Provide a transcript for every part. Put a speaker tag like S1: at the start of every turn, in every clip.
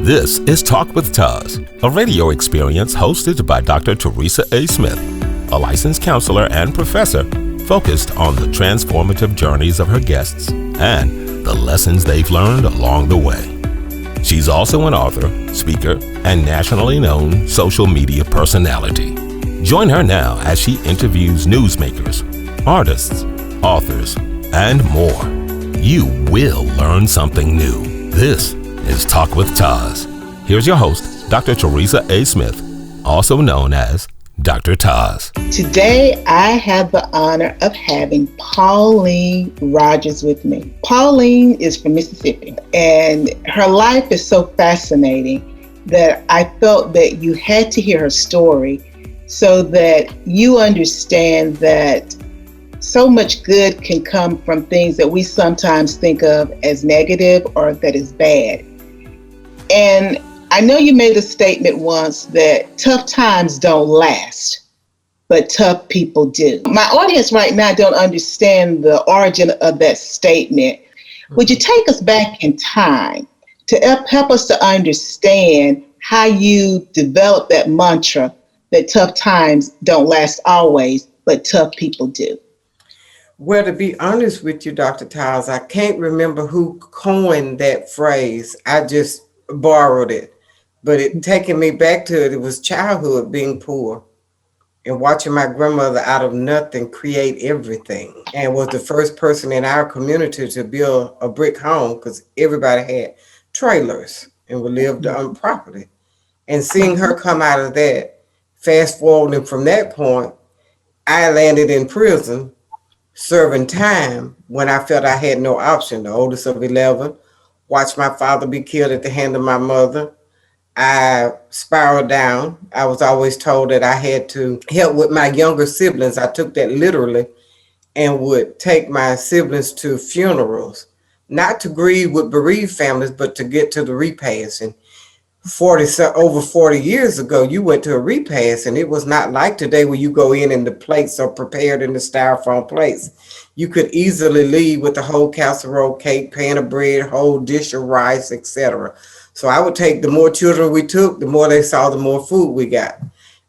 S1: This is Talk with TAS, a radio experience hosted by Dr. Teresa A. Smith, a licensed counselor and professor focused on the transformative journeys of her guests and the lessons they've learned along the way. She's also an author, speaker, and nationally known social media personality. Join her now as she interviews newsmakers, artists, authors, and more. You will learn something new. This is Talk with TAS. Here's your host, Dr. Teresa A. Smith, also known as Dr. TAS.
S2: Today, I have the honor of having Pauline Rogers with me. Pauline is from Mississippi, and her life is so fascinating that I felt that you had to hear her story so that you understand that so much good can come from things that we sometimes think of as negative or that is bad. And I know you made a statement once that tough times don't last, but tough people do. My audience right now don't understand the origin of that statement. Would you take us back in time to help us to understand how you developed that mantra that tough times don't last always, but tough people do?
S3: Well, to be honest with you, Dr. Tiles, I can't remember who coined that phrase. I just borrowed it. But it taking me back to it was childhood, being poor and watching my grandmother out of nothing create everything, and was the first person in our community to build a brick home because everybody had trailers and we lived on property. And seeing her come out of that, fast forwarding from that point, I landed in prison serving time when I felt I had no option. The oldest of 11, watched my father be killed at the hand of my mother. I spiraled down. I was always told that I had to help with my younger siblings. I took that literally and would take my siblings to funerals, not to grieve with bereaved families, but to get to the repast. And over 40 years ago, you went to a repast, and it was not like today where you go in and the plates are prepared in the styrofoam plates. You could easily leave with a whole casserole cake, pan of bread, whole dish of rice, etc. So I would take, the more children we took, the more they saw, the more food we got.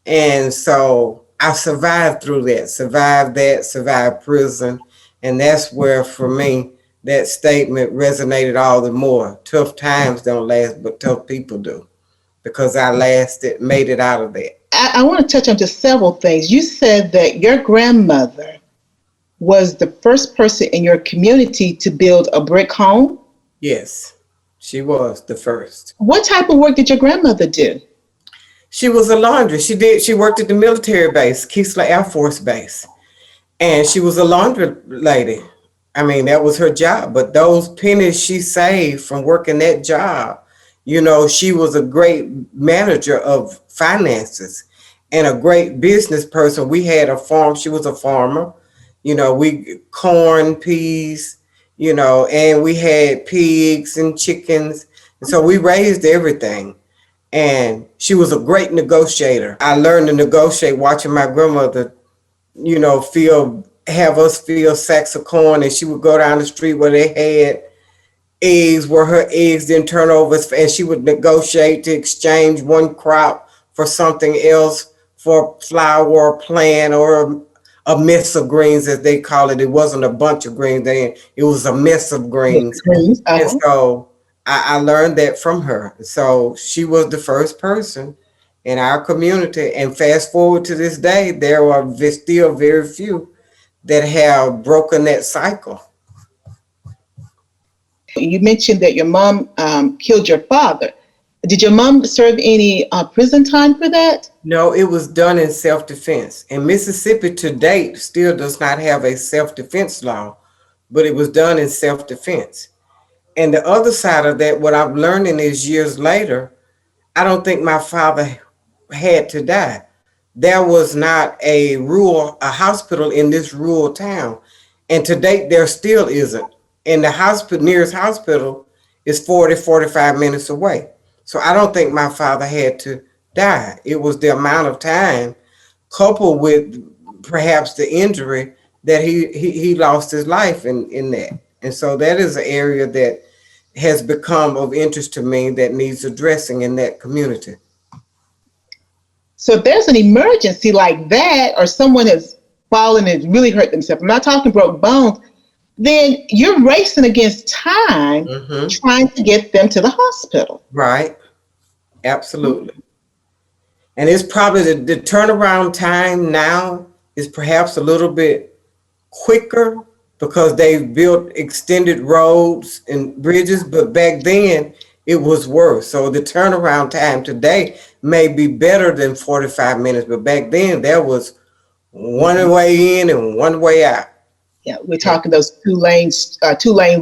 S3: And so I survived through that, survived prison. And that's where, for me, that statement resonated all the more. Tough times don't last, but tough people do. Because I made it out of that.
S2: I want to touch on just several things. You said that your grandmother was the first person in your community to build a brick home?
S3: Yes. She was the first.
S2: What type of work did your grandmother do?
S3: She was a laundry. She worked at the military base, Keesler Air Force Base. And she was a laundry lady. I mean, that was her job. But those pennies she saved from working that job, you know, she was a great manager of finances and a great business person. We had a farm. She was a farmer. You know, corn, peas, you know, and we had pigs and chickens. And so we raised everything. And she was a great negotiator. I learned to negotiate watching my grandmother, you know, have us fill sacks of corn. And she would go down the street where they had eggs, where her eggs didn't turn over. And she would negotiate to exchange one crop for something else, for flour or plant or a mess of greens, as they call it. It wasn't a bunch of greens then. It was a mess of greens. And so I learned that from her. So she was the first person in our community. And fast forward to this day, there are still very few that have broken that cycle.
S2: You mentioned that your mom killed your father. Did your mom serve any prison time for that?
S3: No, it was done in self-defense. And Mississippi to date still does not have a self-defense law, but it was done in self-defense. And the other side of that, what I'm learning is years later, I don't think my father had to die. There was not a hospital in this rural town. And to date, there still isn't. And the nearest hospital is 45 minutes away. So I don't think my father had to die. It was the amount of time coupled with perhaps the injury that he lost his life in that. And so that is an area that has become of interest to me that needs addressing in that community.
S2: So if there's an emergency like that, or someone has fallen and really hurt themselves, I'm not talking broke bones, then you're racing against time trying to get them to the hospital.
S3: Right. Absolutely. And it's probably the turnaround time now is perhaps a little bit quicker because they've built extended roads and bridges, but back then it was worse. So the turnaround time today may be better than 45 minutes, but back then there was one way in and one way out.
S2: Yeah, we're talking those two lane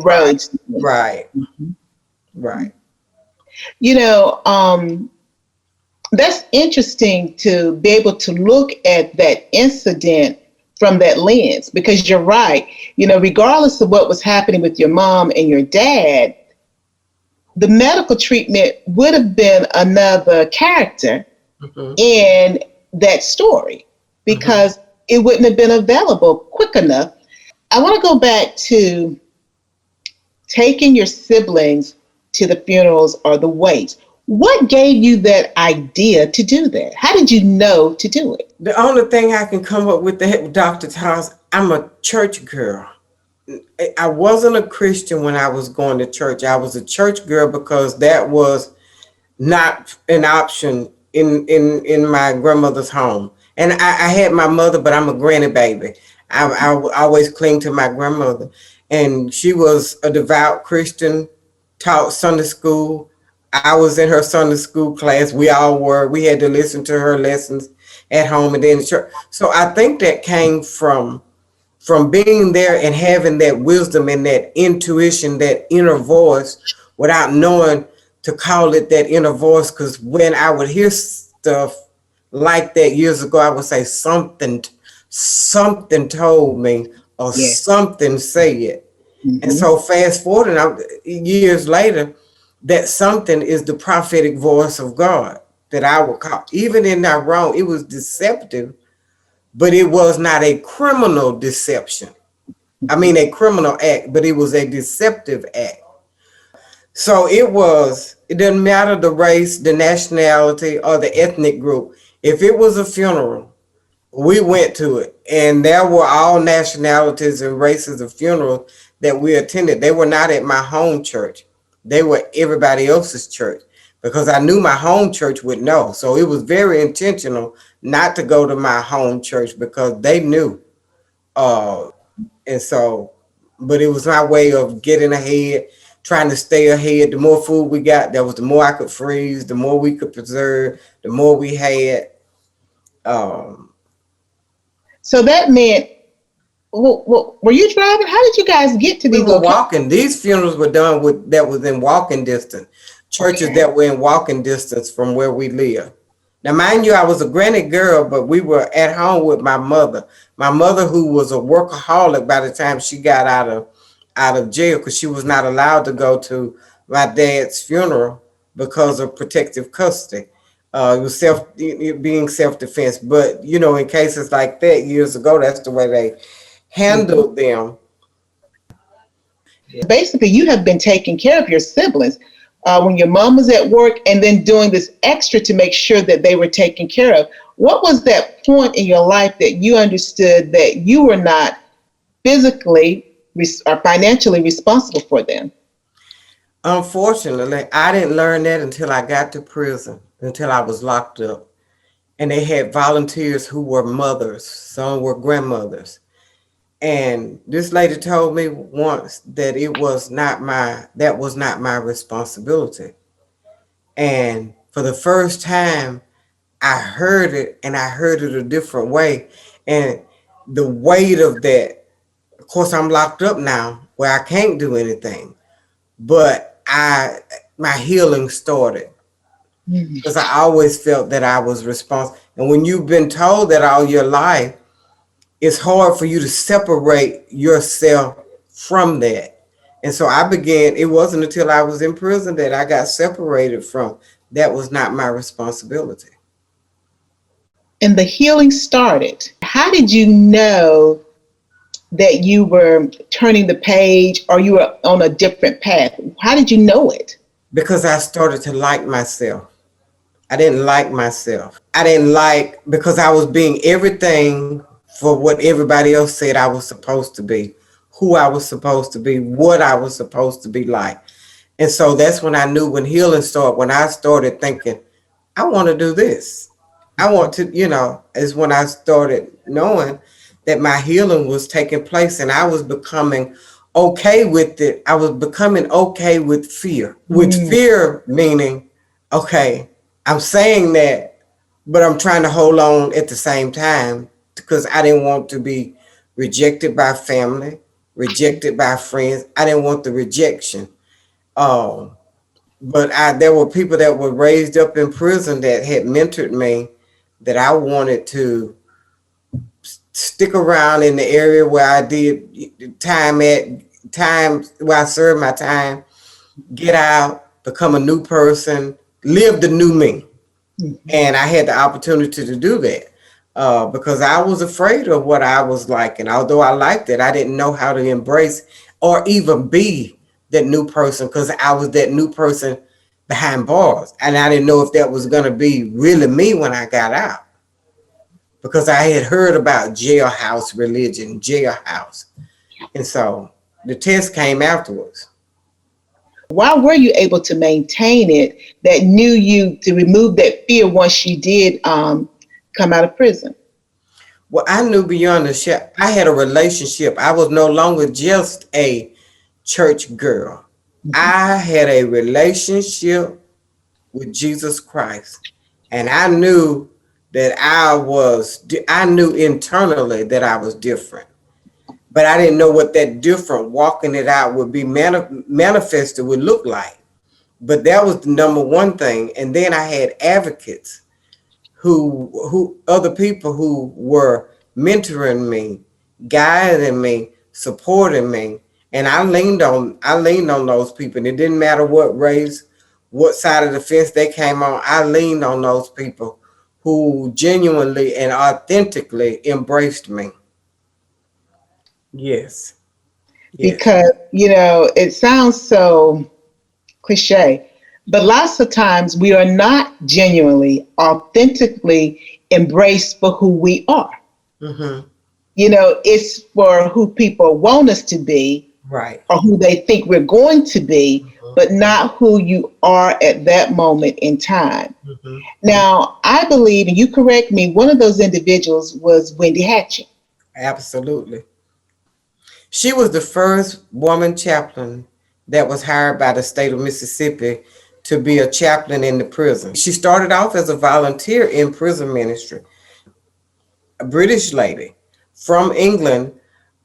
S2: roads.
S3: Right. Right.
S2: You know, that's interesting to be able to look at that incident from that lens, because you're right. You know, regardless of what was happening with your mom and your dad, the medical treatment would have been another character in that story, because it wouldn't have been available quick enough. I want to go back to taking your siblings to the funerals or the wakes. What gave you that idea to do that? How did you know to do it?
S3: The only thing I can come up with, Dr. Charles, I'm a church girl. I wasn't a Christian when I was going to church. I was a church girl because that was not an option in my grandmother's home. And I had my mother, but I'm a granny baby. I always cling to my grandmother. And she was a devout Christian, taught Sunday school. I was in her Sunday school class. We all were. We had to listen to her lessons at home and then in church. So I think that came from being there and having that wisdom and that intuition, that inner voice, without knowing to call it that inner voice. Because when I would hear stuff like that years ago, I would say something told me, or something said. And so fast forward years later, that something is the prophetic voice of God that I would call. Even in that wrong, it was deceptive, but it was not a criminal deception. I mean, a criminal act, but it was a deceptive act. So it didn't matter the race, the nationality, or the ethnic group. If it was a funeral, we went to it. And there were all nationalities and races of funerals that we attended. They were not at my home church. They were everybody else's church, because I knew my home church would know. So it was very intentional not to go to my home church because they knew. And so, but it was my way of getting ahead, trying to stay ahead. The more food we got, the more I could freeze, the more we could preserve, the more we had.
S2: So that meant, were you driving? How did you guys get to these?
S3: We were walking. These funerals were done that was in walking distance. Churches that were in walking distance from where we live. Now, mind you, I was a granny girl, but we were at home with my mother. My mother, who was a workaholic by the time she got out of jail, because she was not allowed to go to my dad's funeral because of protective custody. It was being self-defense. But, you know, in cases like that years ago, that's the way they handled them.
S2: Basically, you have been taking care of your siblings when your mom was at work, and then doing this extra to make sure that they were taken care of. What was that point in your life that you understood that you were not physically or financially responsible for them?
S3: Unfortunately, I didn't learn that until I got to prison, until I was locked up. And they had volunteers who were mothers, some were grandmothers. And this lady told me once that that was not my responsibility. And for the first time, I heard it, and I heard it a different way. And the weight of that, of course, I'm locked up now where I can't do anything, but my healing started, because I always felt that I was responsible. And when you've been told that all your life, it's hard for you to separate yourself from that. And so it wasn't until I was in prison that I got separated from. That was not my responsibility.
S2: And the healing started. How did you know that you were turning the page or you were on a different path? How did you know it?
S3: Because I started to like myself. I didn't like myself. I didn't like because I was being everything for what everybody else said I was supposed to be, who I was supposed to be, what I was supposed to be like. And so that's when I knew when healing started, when I started thinking, I want to do this. I want to, is when I started knowing that my healing was taking place and I was becoming okay with it. I was becoming okay with fear. With fear meaning, okay, I'm saying that, but I'm trying to hold on at the same time because I didn't want to be rejected by family, rejected by friends. I didn't want the rejection. Um, but there were people that were raised up in prison that had mentored me that I wanted to stick around in the area where I did time where I served my time, get out, become a new person, live the new me. And I had the opportunity to do that because I was afraid of what I was like. And although I liked it, I didn't know how to embrace or even be that new person because I was that new person behind bars. And I didn't know if that was going to be really me when I got out because I had heard about jailhouse religion, jailhouse. And so the test came afterwards.
S2: Why were you able to maintain it that knew you to remove that fear once you did come out of prison?
S3: Well, I knew beyond the shadow. I had a relationship. I was no longer just a church girl. I had a relationship with Jesus Christ. And I knew that I knew internally that I was different. But I didn't know what that different walking it out would be manifested would look like. But that was the number one thing. And then I had advocates who other people who were mentoring me, guiding me, supporting me. And I leaned on those people. And it didn't matter what race, what side of the fence they came on. I leaned on those people who genuinely and authentically embraced me. Yes. Yes.
S2: Because, it sounds so cliche, but lots of times we are not genuinely, authentically embraced for who we are.
S3: Mm-hmm.
S2: It's for who people want us to be
S3: Right.
S2: or who they think we're going to be, but not who you are at that moment in time.
S3: Mm-hmm.
S2: Now, I believe, and you correct me, one of those individuals was Wendy Hatchett.
S3: Absolutely. She was the first woman chaplain that was hired by the state of Mississippi to be a chaplain in the prison. She started off as a volunteer in prison ministry, a British lady from England,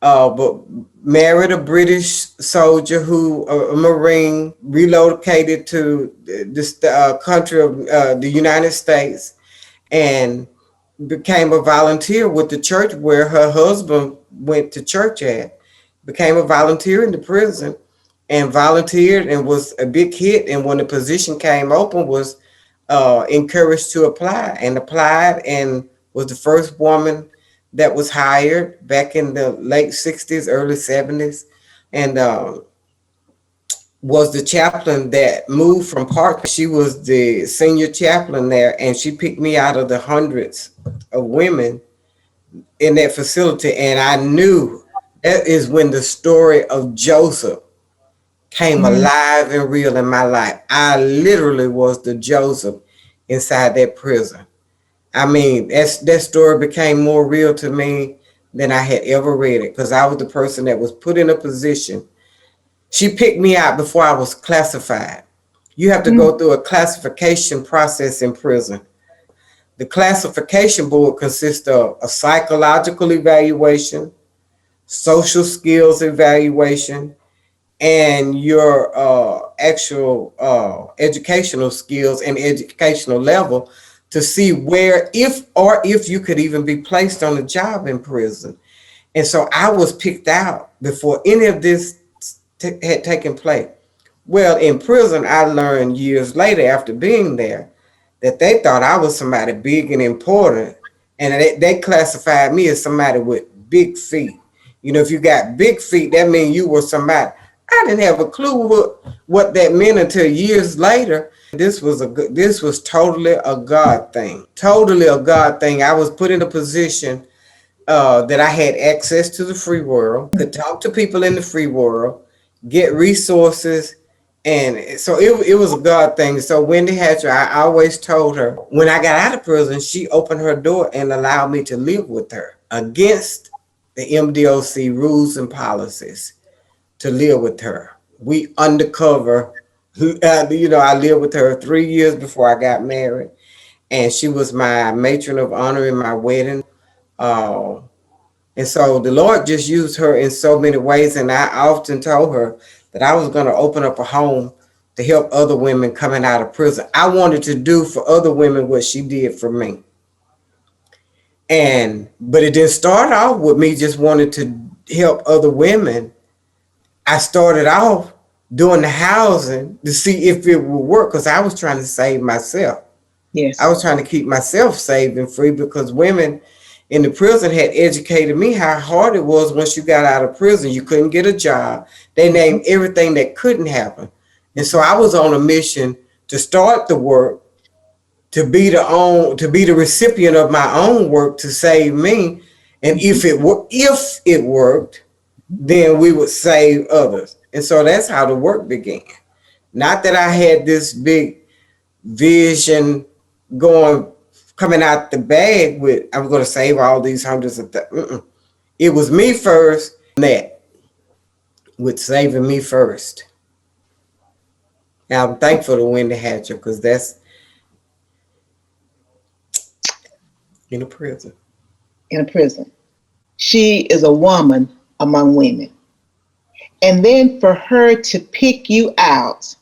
S3: but married a British soldier a Marine, relocated to this country of the United States, and became a volunteer with the church where her husband went to church at. Became a volunteer in the prison and volunteered and was a big hit. And when the position came open, was encouraged to apply and applied and was the first woman that was hired back in the late 60s, early 70s. And was the chaplain that moved from Park. She was the senior chaplain there, and she picked me out of the hundreds of women in that facility. And I knew that is when the story of Joseph came alive and real in my life. I literally was the Joseph inside that prison. I mean, that story became more real to me than I had ever read it because I was the person that was put in a position. She picked me out before I was classified. You have to go through a classification process in prison. The classification board consists of a psychological evaluation, social skills evaluation, and your actual educational skills and educational level to see where, if you could even be placed on a job in prison. And so I was picked out before any of this had taken place. Well, in prison, I learned years later after being there that they thought I was somebody big and important, and they classified me as somebody with big feet You know, if you got big feet, that means you were somebody. I didn't have a clue what that meant until years later. This was totally a God thing. Totally a God thing. I was put in a position that I had access to the free world, could talk to people in the free world, get resources. And so it was a God thing. So Wendy Hatcher, I always told her when I got out of prison, she opened her door and allowed me to live with her against the MDOC rules and policies, to live with her. We undercover, I lived with her 3 years before I got married. And she was my matron of honor in my wedding. And so the Lord just used her in so many ways. And I often told her that I was going to open up a home to help other women coming out of prison. I wanted to do for other women what she did for me. But it didn't start off with me just wanting to help other women. I started off doing the housing to see if it would work, because I was trying to save myself.
S2: Yes.
S3: I was trying to keep myself safe and free, because women in the prison had educated me how hard it was once you got out of prison. You couldn't get a job. They named everything that couldn't happen. And so I was on a mission to start the work, to be the recipient of my own work to save me. And if it worked, then we would save others. And so that's how the work began. Not that I had this big vision coming out the bag with, I'm going to save all these hundreds of It was me first, that with saving me first. And I'm thankful to Wendy Hatcher, because that's in a prison.
S2: In a prison. She is a woman among women. And then for her to pick you out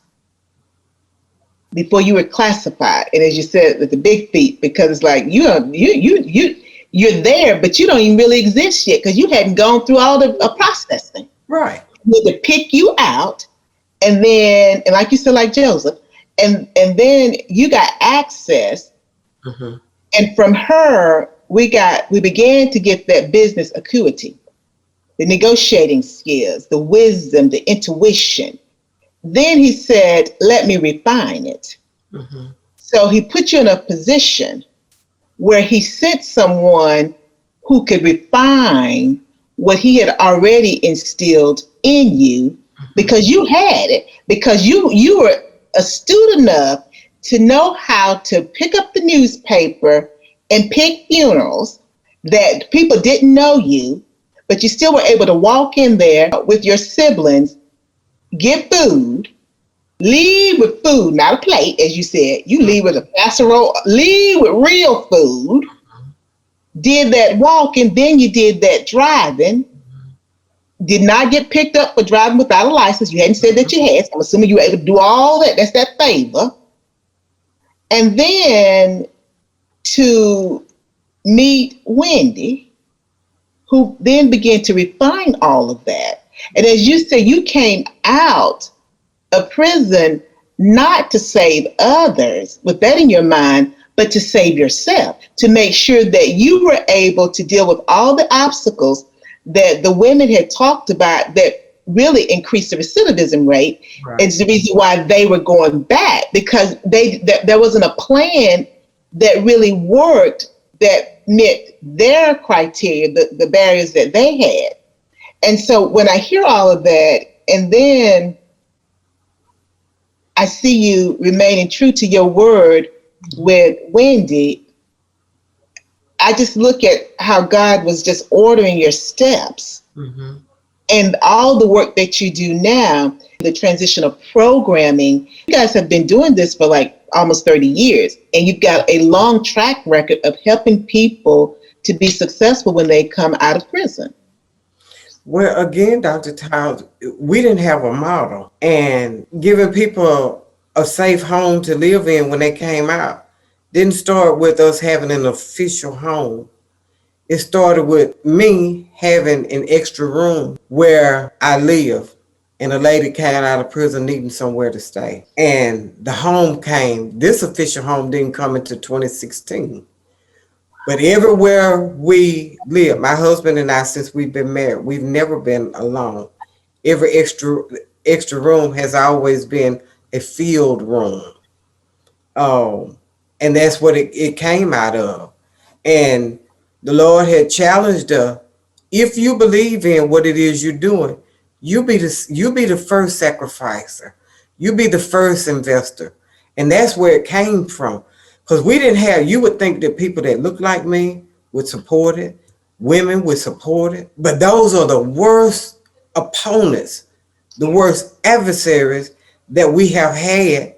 S2: before you were classified, and as you said, with the big feet, because it's like you're there, but you don't even really exist yet, because you hadn't gone through all the processing.
S3: Right.
S2: To pick you out, and then, and like you said, like Joseph, and then you got access, and from her we began to get that business acuity, the negotiating skills, the wisdom, the intuition. Then he said, let me refine it. So he put you in a position where he sent someone who could refine what he had already instilled in you, because you had it, because you were astute enough to know how to pick up the newspaper and pick funerals that people didn't know you, but you still were able to walk in there with your siblings, get food, leave with food, not a plate, as you said. You leave with a casserole, leave with real food, did that walking, then you did that driving, did not get picked up for driving without a license. You hadn't said that you had, so I'm assuming you were able to do all that. That's that favor. And then to meet Wendy, who then began to refine all of that. And as you say, you came out of prison not to save others with that in your mind, but to save yourself, to make sure that you were able to deal with all the obstacles that the women had talked about that really increased the recidivism rate. Right. It's the reason why they were going back, because there wasn't a plan that really worked that met their criteria, the barriers that they had. And so when I hear all of that, and then I see you remaining true to your word with Wendy, I just look at how God was just ordering your steps, and all the work that you do now, the transition of programming. You guys have been doing this for like almost 30 years, and you've got a long track record of helping people to be successful when they come out of prison.
S3: Well, again, Dr. Tiles, we didn't have a model, and giving people a safe home to live in when they came out didn't start with us having an official home. It started with me having an extra room where I live, and a lady came out of prison needing somewhere to stay. And the home came. This official home didn't come until 2016. But everywhere we live, my husband and I, since we've been married, we've never been alone. Every extra room has always been a field room. Um, and that's what it came out of. And the Lord had challenged us, if you believe in what it is you're doing, you be the first sacrificer. You be the first investor. And that's where it came from. Because we didn't have, you would think that people that look like me would support it, women would support it. But those are the worst opponents, the worst adversaries that we have had.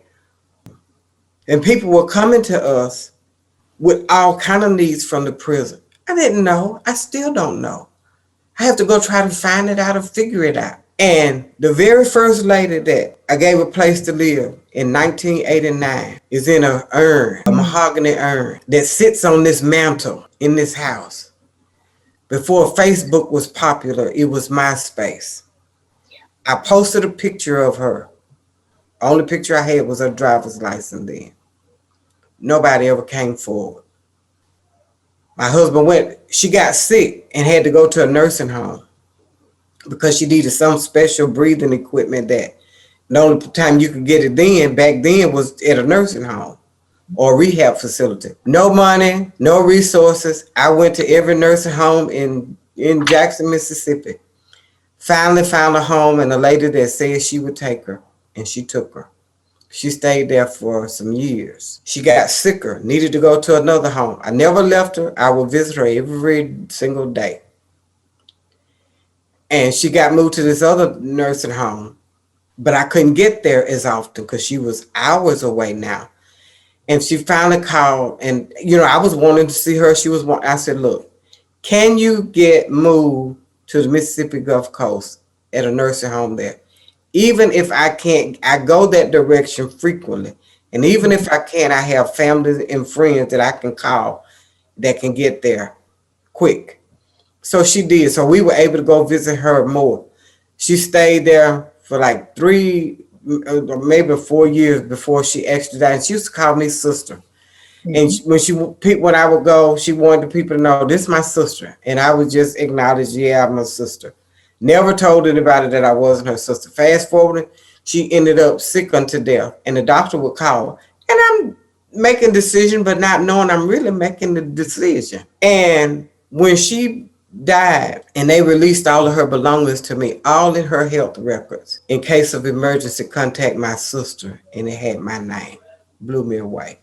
S3: And people were coming to us with all kind of needs from the prison. I didn't know. I still don't know. I have to go try to find it out and figure it out. And the very first lady that I gave a place to live in 1989 is in an urn, a mahogany urn that sits on this mantle in this house. Before Facebook was popular, it was MySpace. I posted a picture of her. The only picture I had was her driver's license then. Nobody ever came forward. My husband went, she got sick and had to go to a nursing home because she needed some special breathing equipment that the only time you could get it then, back then, was at a nursing home or rehab facility. No money, no resources. I went to every nursing home in Jackson, Mississippi. Finally found a home and a lady that said she would take her, and she took her. She stayed there for some years. She got sicker, needed to go to another home. I never left her. I would visit her every single day. And she got moved to this other nursing home, but I couldn't get there as often because she was hours away now. And she finally called, and I was wanting to see her. I said, look, can you get moved to the Mississippi Gulf Coast at a nursing home there? Even if I can't, I go that direction frequently. And even if I can't, I have family and friends that I can call that can get there quick. So she did. So we were able to go visit her more. She stayed there for like 3 or maybe 4 years before she actually died. And she used to call me sister. Mm-hmm. And when I would go, she wanted the people to know, this is my sister. And I would just acknowledge, yeah, I'm a sister. Never told anybody that I wasn't her sister. Fast forwarding, she ended up sick unto death. And the doctor would call her. And I'm making a decision, but not knowing I'm really making the decision. And when she died and they released all of her belongings to me, all in her health records, in case of emergency, contact my sister, and it had my name. Blew me away.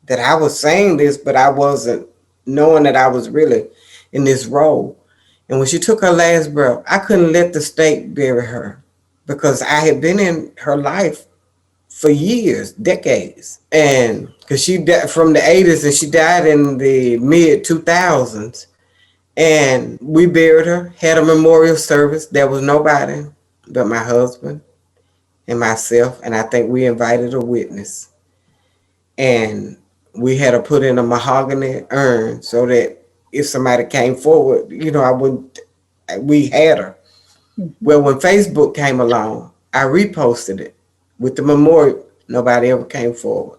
S3: That I was saying this, but I wasn't knowing that I was really in this role. And when she took her last breath, I couldn't let the state bury her because I had been in her life for years, decades. And because she died from the 80s and she died in the mid 2000s. And we buried her, had a memorial service. There was nobody but my husband and myself. And I think we invited a witness. And we had her put in a mahogany urn so that if somebody came forward, we had her. Well, when Facebook came along, I reposted it with the memorial. Nobody ever came forward.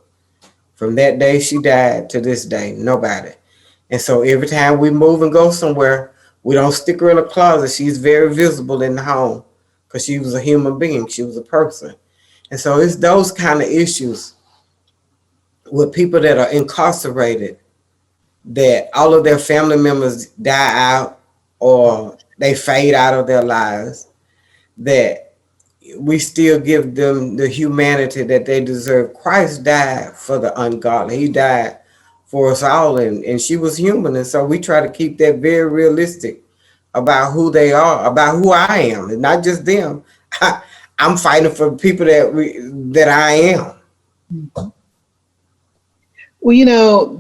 S3: From that day she died to this day, nobody. And so every time we move and go somewhere, we don't stick her in a closet. She's very visible in the home because she was a human being. She was a person. And so it's those kind of issues with people that are incarcerated, that all of their family members die out or they fade out of their lives, that we still give them the humanity that they deserve. Christ died for the ungodly. He died for us all, and she was human. And so we try to keep that very realistic about who they are, about who I am, and not just them. I'm fighting for people that I am.
S2: Well,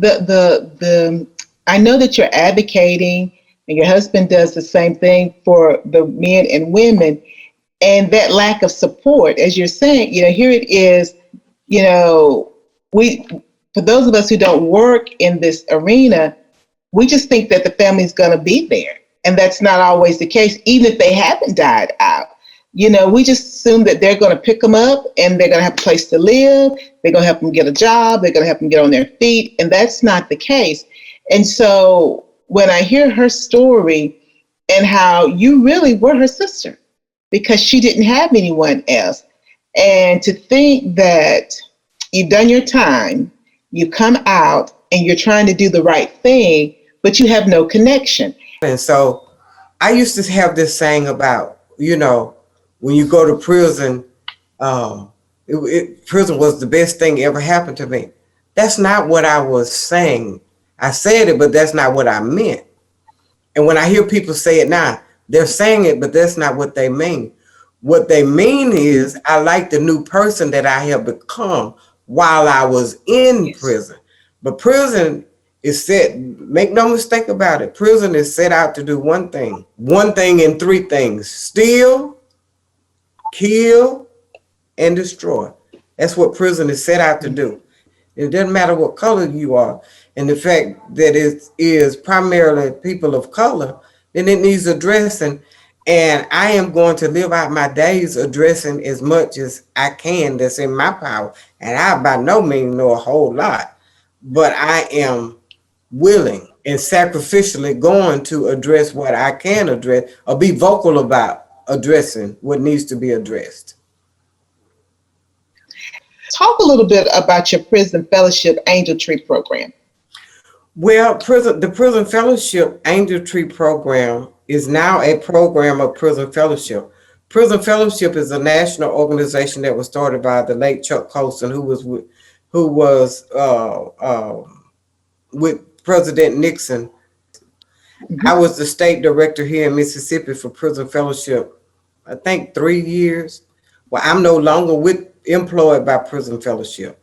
S2: I know that you're advocating, and your husband does the same thing for the men and women, and that lack of support, as you're saying, here it is, for those of us who don't work in this arena, we just think that the family's going to be there. And that's not always the case, even if they haven't died out. We just assume that they're going to pick them up and they're going to have a place to live. They're going to help them get a job. They're going to help them get on their feet. And that's not the case. And so when I hear her story and how you really were her sister because she didn't have anyone else, and to think that you've done your time, you come out and you're trying to do the right thing, but you have no connection.
S3: And so I used to have this saying about, when you go to prison, prison was the best thing ever happened to me. That's not what I was saying. I said it, but that's not what I meant. And when I hear people say it now, they're saying it, but that's not what they mean. What they mean is I like the new person that I have become while I was in prison. But prison is set, make no mistake about it, prison is set out to do one thing and three things: steal, kill, and destroy. That's what prison is set out to do. It doesn't matter what color you are. And the fact that it is primarily people of color, then it needs addressing. And I am going to live out my days addressing as much as I can that's in my power. And I by no means know a whole lot, but I am willing and sacrificially going to address what I can address, or be vocal about addressing what needs to be addressed.
S2: Talk a little bit about your prison fellowship Angel Tree program.
S3: Well, the Prison Fellowship Angel Tree program is now a program of Prison Fellowship. Prison Fellowship is a national organization that was started by the late Chuck Colson, who was with President Nixon. Mm-hmm. I was the state director here in Mississippi for Prison Fellowship, I think 3 years. Well, I'm no longer employed by Prison Fellowship.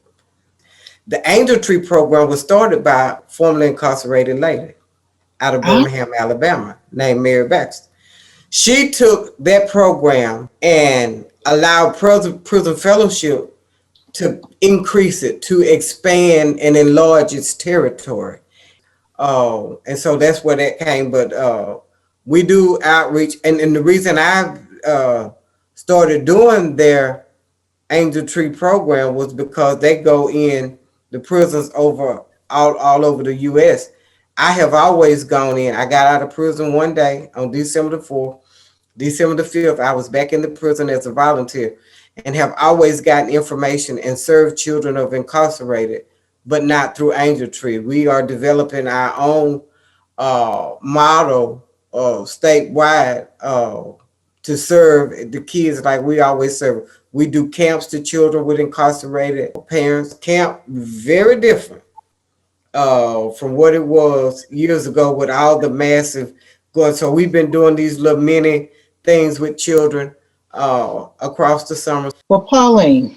S3: The Angel Tree program was started by a formerly incarcerated lady out of Birmingham, Alabama, named Mary Baxter. She took that program and allowed Prison Fellowship to increase it, to expand and enlarge its territory. And so that's where that came. But we do outreach. And the reason I started doing their Angel Tree program was because they go in the prisons all over the U.S. I have always gone in. I got out of prison one day on December the 4th. December the 5th, I was back in the prison as a volunteer, and have always gotten information and served children of incarcerated, but not through Angel Tree. We are developing our own model statewide to serve the kids like we always serve. We do camps to children with incarcerated parents. Camp very different from what it was years ago with all the massive going. So we've been doing these little mini things with children across the summer.
S2: Well, Pauline,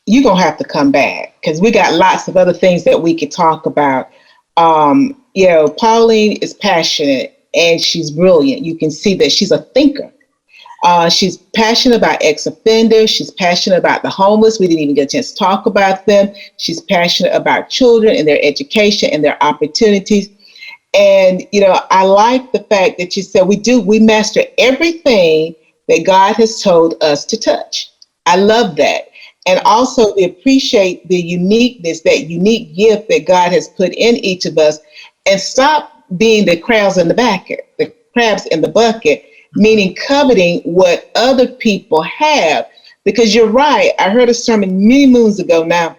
S2: you're going to have to come back because we got lots of other things that we could talk about. Pauline is passionate and she's brilliant. You can see that she's a thinker. She's passionate about ex-offenders. She's passionate about the homeless. We didn't even get a chance to talk about them. She's passionate about children and their education and their opportunities. And, I like the fact that you said we master everything that God has told us to touch. I love that. And also we appreciate the uniqueness, that unique gift that God has put in each of us, and stop being the crabs in the bucket, meaning coveting what other people have. Because you're right. I heard a sermon many moons ago now,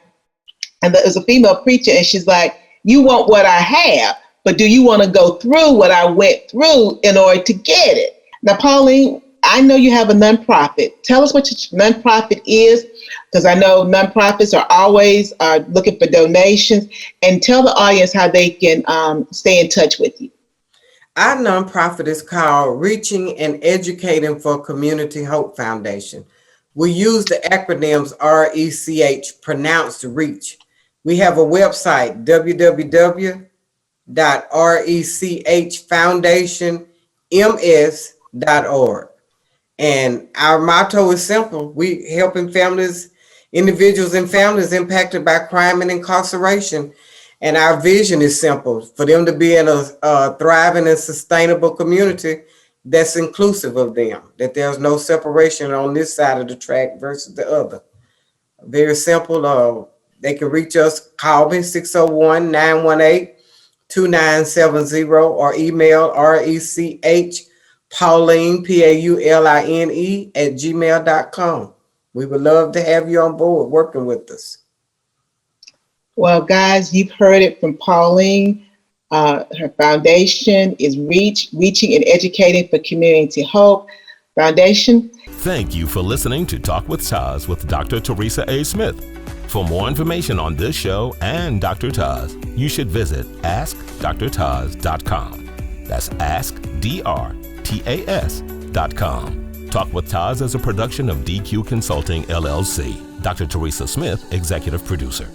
S2: and there was a female preacher, and she's like, you want what I have, but do you want to go through what I went through in order to get it? Now, Pauline, I know you have a nonprofit. Tell us what your nonprofit is, because I know nonprofits are always looking for donations, and tell the audience how they can stay in touch with you.
S3: Our nonprofit is called Reaching and Educating for Community Hope Foundation. We use the acronyms RECH, pronounced REACH. We have a website, www.rechfoundationms.org. And our motto is simple. We helping individuals and families impacted by crime and incarceration. And our vision is simple: for them to be in a thriving and sustainable community that's inclusive of them, that there's no separation on this side of the track versus the other. Very simple. They can reach us, call me 601-918-27 2970 or email RECH Pauline, PAULINE @gmail.com. We would love to have you on board working with us.
S2: Well, guys, you've heard it from Pauline. Her foundation is Reaching and Educating for Community Hope Foundation.
S1: Thank you for listening to Talk with TAS with Dr. Teresa A. Smith. For more information on this show and Dr. TAS, you should visit AskDrTaz.com. That's AskDrTaz.com. Talk with TAS is a production of DQ Consulting, LLC. Dr. Teresa Smith, Executive Producer.